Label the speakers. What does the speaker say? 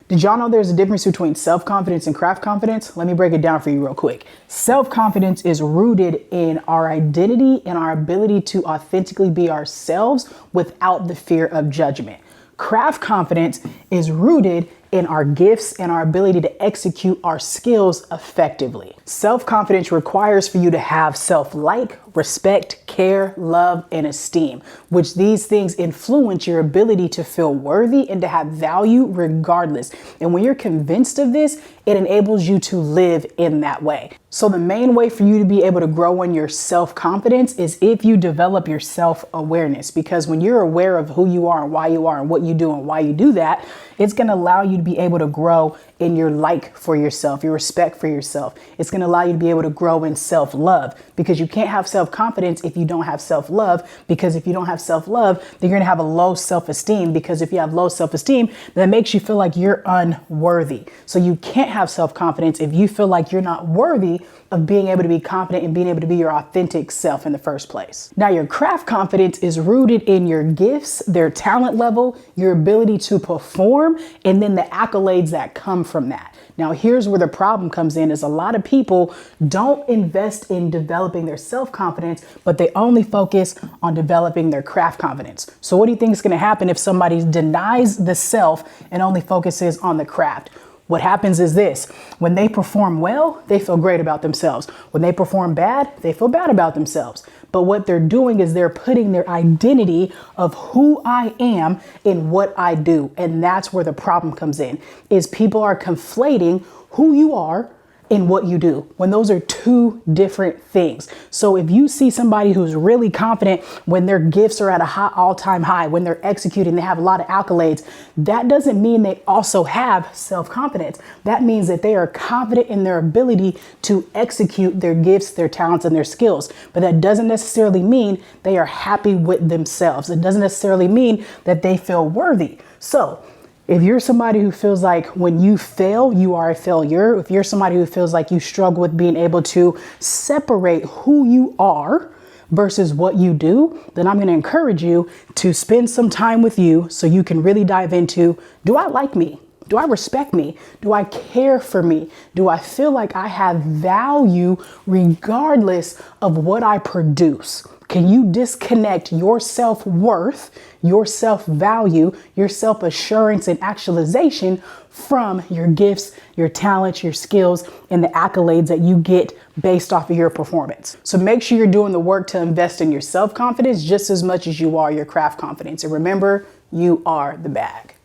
Speaker 1: Did y'all know there's a difference between self-confidence and craft confidence? Let me break it down for you real quick. Self-confidence is rooted in our identity and our ability to authentically be ourselves without the fear of judgment. Craft confidence is rooted in our gifts and our ability to execute our skills effectively. Self-confidence requires for you to have self-like, respect, care, love, and esteem, which these things influence your ability to feel worthy and to have value regardless. And when you're convinced of this, it enables you to live in that way. So the main way for you to be able to grow in your self-confidence is if you develop your self-awareness, because when you're aware of who you are and why you are and what you do and why you do that, it's going to allow you to be able to grow in your like for yourself, your respect for yourself. It's going to allow you to be able to grow in self-love, because you can't have self-confidence if you don't have self-love, because if you don't have self-love, then you're going to have a low self-esteem, because if you have low self-esteem, that makes you feel like you're unworthy. So you can't have self-confidence if you feel like you're not worthy of being able to be confident and being able to be your authentic self in the first place. Now, your craft confidence is rooted in your gifts, their talent level, your ability to perform, and then the accolades that come from that. Now, here's where the problem comes in is a lot of people don't invest in developing their self-confidence, but they only focus on developing their craft confidence. So what do you think is going to happen if somebody denies the self and only focuses on the craft? What happens is this: when they perform well, they feel great about themselves. When they perform bad, they feel bad about themselves. But what they're doing is they're putting their identity of who I am in what I do. And that's where the problem comes in, is people are conflating who you are in what you do, when those are two different things. So if you see somebody who's really confident when their gifts are at a high all-time high, when they're executing, they have a lot of accolades, that doesn't mean they also have self-confidence. That means that they are confident in their ability to execute their gifts, their talents, and their skills. But that doesn't necessarily mean they are happy with themselves. It doesn't necessarily mean that they feel worthy. So if you're somebody who feels like when you fail, you are a failure, if you're somebody who feels like you struggle with being able to separate who you are versus what you do, then I'm going to encourage you to spend some time with you so you can really dive into, do I like me? Do I respect me? Do I care for me? Do I feel like I have value regardless of what I produce? Can you disconnect your self-worth, your self-value, your self-assurance and actualization from your gifts, your talents, your skills, and the accolades that you get based off of your performance? So make sure you're doing the work to invest in your self-confidence just as much as you are your craft confidence. And remember, you are the bag.